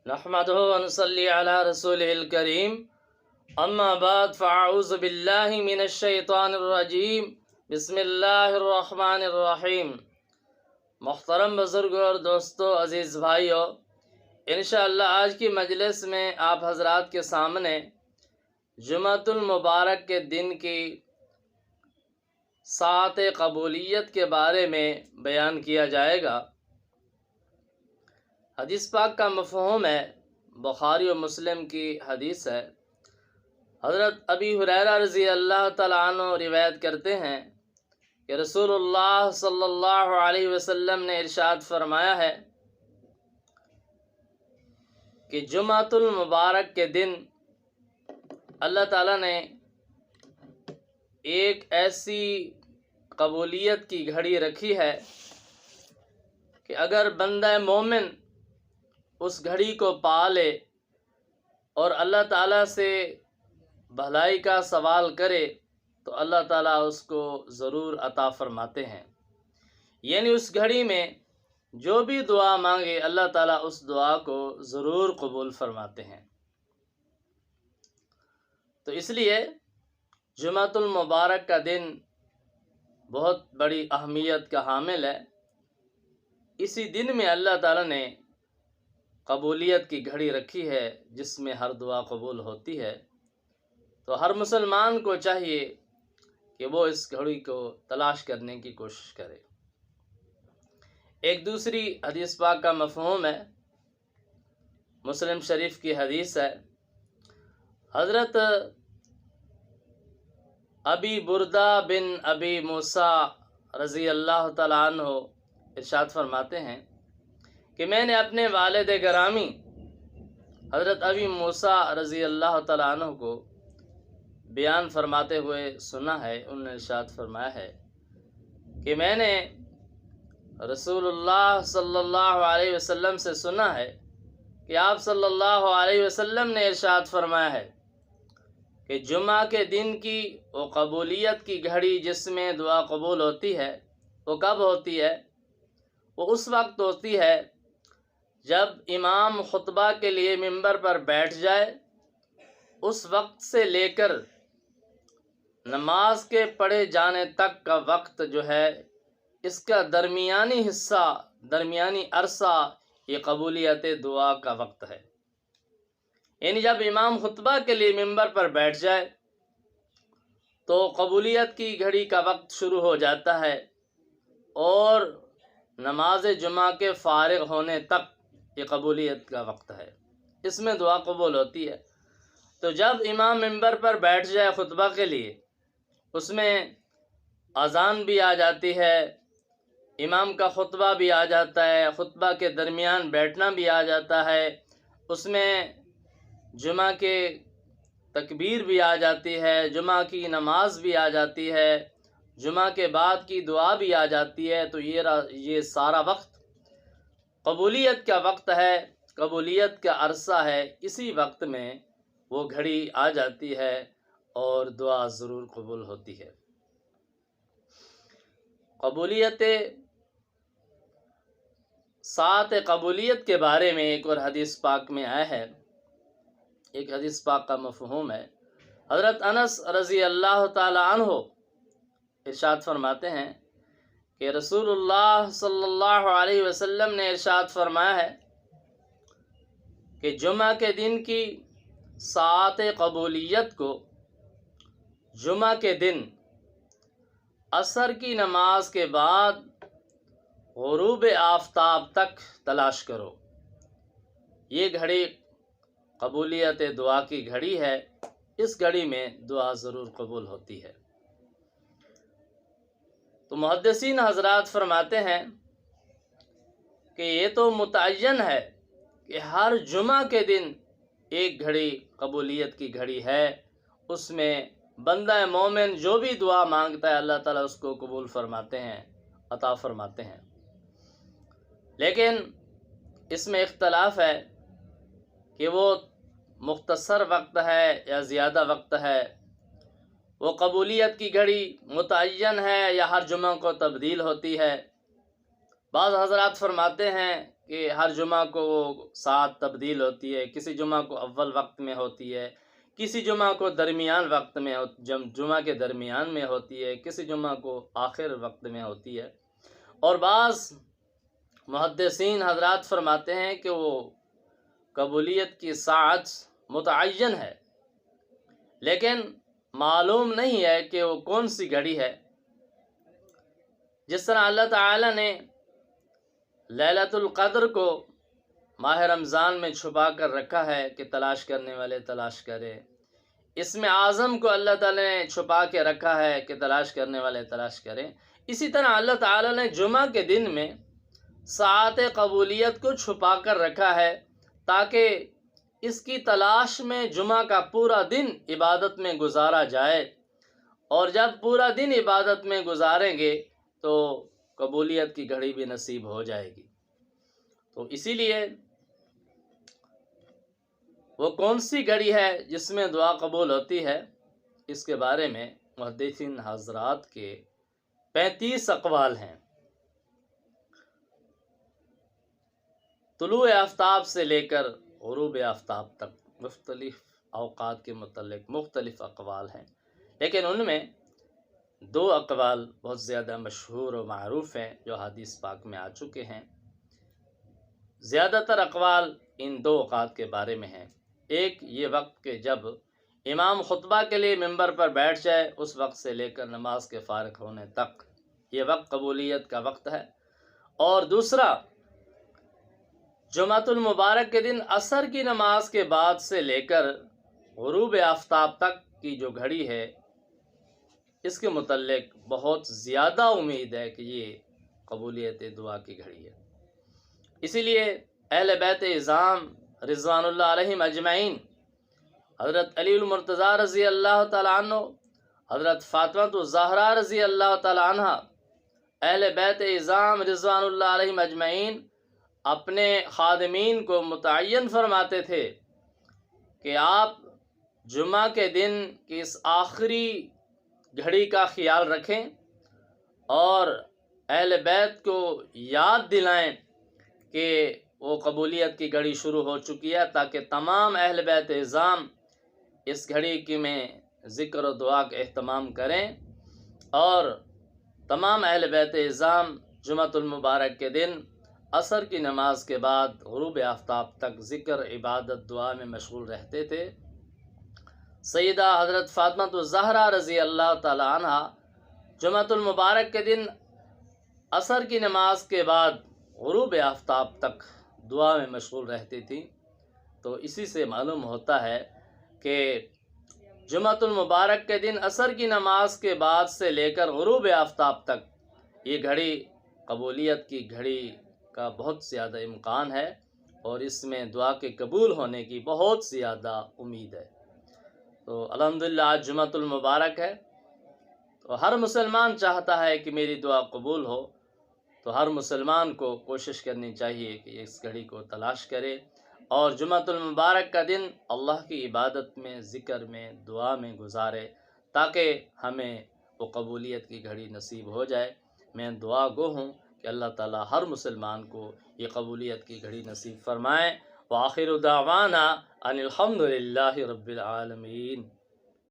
نحمده ونصلي على رسوله الكريم اما بعد فاعوذ باللہ من الشیطان الرجیم بسم اللہ الرحمن الرحیم۔ محترم بزرگوں اور دوستوں، عزیز بھائیوں، انشاءاللہ آج کی مجلس میں آپ حضرات کے سامنے جمعۃ المبارک کے دن کی ساعت قبولیت کے بارے میں بیان کیا جائے گا۔ حدیث پاک کا مفہوم ہے، بخاری و مسلم کی حدیث ہے۔ حضرت ابی ہریرہ رضی اللہ تعالیٰ عنہ روایت کرتے ہیں کہ رسول اللہ صلی اللہ علیہ وسلم نے ارشاد فرمایا ہے کہ جمعۃ المبارک کے دن اللہ تعالیٰ نے ایک ایسی قبولیت کی گھڑی رکھی ہے کہ اگر بندہ مومن اس گھڑی کو پا لے اور اللہ تعالیٰ سے بھلائی کا سوال کرے تو اللہ تعالیٰ اس کو ضرور عطا فرماتے ہیں، یعنی اس گھڑی میں جو بھی دعا مانگے اللہ تعالیٰ اس دعا کو ضرور قبول فرماتے ہیں۔ تو اس لیے جمعۃ المبارک کا دن بہت بڑی اہمیت کا حامل ہے۔ اسی دن میں اللہ تعالیٰ نے قبولیت کی گھڑی رکھی ہے جس میں ہر دعا قبول ہوتی ہے، تو ہر مسلمان کو چاہیے کہ وہ اس گھڑی کو تلاش کرنے کی کوشش کرے۔ ایک دوسری حدیث پاک کا مفہوم ہے، مسلم شریف کی حدیث ہے۔ حضرت ابی بردہ بن ابی موسیٰ رضی اللہ تعالیٰ عنہ ارشاد فرماتے ہیں کہ میں نے اپنے والد گرامی حضرت ابی موسیٰ رضی اللہ تعالیٰ عنہ کو بیان فرماتے ہوئے سنا ہے۔ انہوں نے ارشاد فرمایا ہے کہ میں نے رسول اللہ صلی اللہ علیہ وسلم سے سنا ہے کہ آپ صلی اللہ علیہ وسلم نے ارشاد فرمایا ہے کہ جمعہ کے دن کی وہ قبولیت کی گھڑی جس میں دعا قبول ہوتی ہے، وہ کب ہوتی ہے؟ وہ اس وقت ہوتی ہے جب امام خطبہ کے لیے ممبر پر بیٹھ جائے، اس وقت سے لے کر نماز کے پڑھے جانے تک کا وقت جو ہے، اس کا درمیانی حصہ، درمیانی عرصہ یہ قبولیت دعا کا وقت ہے۔ یعنی جب امام خطبہ کے لیے ممبر پر بیٹھ جائے تو قبولیت کی گھڑی کا وقت شروع ہو جاتا ہے، اور نماز جمعہ کے فارغ ہونے تک یہ قبولیت کا وقت ہے، اس میں دعا قبول ہوتی ہے۔ تو جب امام ممبر پر بیٹھ جائے خطبہ کے لیے، اس میں اذان بھی آ جاتی ہے، امام کا خطبہ بھی آ جاتا ہے، خطبہ کے درمیان بیٹھنا بھی آ جاتا ہے، اس میں جمعہ کے تکبیر بھی آ جاتی ہے، جمعہ کی نماز بھی آ جاتی ہے، جمعہ کے بعد کی دعا بھی آ جاتی ہے۔ تو یہ سارا وقت قبولیت کا وقت ہے، قبولیت کا عرصہ ہے۔ اسی وقت میں وہ گھڑی آ جاتی ہے اور دعا ضرور قبول ہوتی ہے۔ قبولیت ساعت قبولیت کے بارے میں ایک اور حدیث پاک میں آیا ہے، ایک حدیث پاک کا مفہوم ہے۔ حضرت انس رضی اللہ تعالی عنہ ارشاد فرماتے ہیں کہ رسول اللہ صلی اللہ علیہ وسلم نے ارشاد فرمایا ہے کہ جمعہ کے دن کی ساعت قبولیت کو جمعہ کے دن عصر کی نماز کے بعد غروب آفتاب تک تلاش کرو۔ یہ گھڑی قبولیت دعا کی گھڑی ہے، اس گھڑی میں دعا ضرور قبول ہوتی ہے۔ تو محدثین حضرات فرماتے ہیں کہ یہ تو متعین ہے کہ ہر جمعہ کے دن ایک گھڑی قبولیت کی گھڑی ہے، اس میں بندہ مومن جو بھی دعا مانگتا ہے اللہ تعالیٰ اس کو قبول فرماتے ہیں، عطا فرماتے ہیں۔ لیکن اس میں اختلاف ہے کہ وہ مختصر وقت ہے یا زیادہ وقت ہے، وہ قبولیت کی گھڑی متعین ہے یا ہر جمعہ کو تبدیل ہوتی ہے۔ بعض حضرات فرماتے ہیں کہ ہر جمعہ کو وہ ساعت تبدیل ہوتی ہے، کسی جمعہ کو اول وقت میں ہوتی ہے، کسی جمعہ کو درمیان وقت میں جمعہ کے درمیان میں ہوتی ہے، کسی جمعہ کو آخر وقت میں ہوتی ہے۔ اور بعض محدثین حضرات فرماتے ہیں کہ وہ قبولیت کی ساعت متعین ہے، لیکن معلوم نہیں ہے کہ وہ کون سی گھڑی ہے۔ جس طرح اللہ تعالی نے لیلۃ القدر کو ماہ رمضان میں چھپا کر رکھا ہے کہ تلاش کرنے والے تلاش کرے، اسم اعظم کو اللہ تعالی نے چھپا کے رکھا ہے کہ تلاش کرنے والے تلاش کریں، اسی طرح اللہ تعالی نے جمعہ کے دن میں ساعت قبولیت کو چھپا کر رکھا ہے تاکہ اس کی تلاش میں جمعہ کا پورا دن عبادت میں گزارا جائے، اور جب پورا دن عبادت میں گزاریں گے تو قبولیت کی گھڑی بھی نصیب ہو جائے گی۔ تو اسی لیے وہ کون سی گھڑی ہے جس میں دعا قبول ہوتی ہے، اس کے بارے میں محدثین حضرات کے 35 اقوال ہیں۔ طلوع آفتاب سے لے کر غروب آفتاب تک مختلف اوقات کے متعلق مختلف اقوال ہیں، لیکن ان میں 2 اقوال بہت زیادہ مشہور و معروف ہیں جو حدیث پاک میں آ چکے ہیں۔ زیادہ تر اقوال ان 2 اوقات کے بارے میں ہیں۔ ایک یہ وقت کہ جب امام خطبہ کے لیے ممبر پر بیٹھ جائے، اس وقت سے لے کر نماز کے فارغ ہونے تک یہ وقت قبولیت کا وقت ہے۔ اور دوسرا جمعۃ المبارک کے دن عصر کی نماز کے بعد سے لے کر غروب آفتاب تک کی جو گھڑی ہے، اس کے متعلق بہت زیادہ امید ہے کہ یہ قبولیت دعا کی گھڑی ہے۔ اسی لیے اہل بیت اعظام رضوان اللہ علیہم اجمعین، حضرت علی المرتضیٰ رضی اللہ تعالیٰ عنہ، حضرت فاطمہ الزہرا رضی اللہ تعالیٰ عنہ، اہل بیت اعظام رضوان اللہ علیہم اجمعین اپنے خادمین کو متعین فرماتے تھے کہ آپ جمعہ کے دن کی اس آخری گھڑی کا خیال رکھیں اور اہل بیت کو یاد دلائیں کہ وہ قبولیت کی گھڑی شروع ہو چکی ہے، تاکہ تمام اہل بیت اعظام اس گھڑی کی میں ذکر و دعا کا اہتمام کریں، اور تمام اہل بیت اعظام جمعۃ المبارک کے دن عصر کی نماز کے بعد غروب آفتاب تک ذکر، عبادت، دعا میں مشغول رہتے تھے۔ سیدہ حضرت فاطمہ الزہرا رضی اللہ تعالی عنہ جمعۃ المبارک کے دن عصر کی نماز کے بعد غروب آفتاب تک دعا میں مشغول رہتی تھی۔ تو اسی سے معلوم ہوتا ہے کہ جمعۃ المبارک کے دن عصر کی نماز کے بعد سے لے کر غروب آفتاب تک یہ گھڑی قبولیت کی گھڑی کا بہت زیادہ امکان ہے، اور اس میں دعا کے قبول ہونے کی بہت زیادہ امید ہے۔ تو الحمدللہ آج جمعۃ المبارک ہے، تو ہر مسلمان چاہتا ہے کہ میری دعا قبول ہو، تو ہر مسلمان کو کوشش کرنی چاہیے کہ اس گھڑی کو تلاش کرے اور جمعۃ المبارک کا دن اللہ کی عبادت میں، ذکر میں، دعا میں گزارے، تاکہ ہمیں وہ قبولیت کی گھڑی نصیب ہو جائے۔ میں دعا گو ہوں کہ اللہ تعالیٰ ہر مسلمان کو یہ قبولیت کی گھڑی نصیب فرمائے۔ وآخر دعوانا ان الحمد للہ رب العالمین۔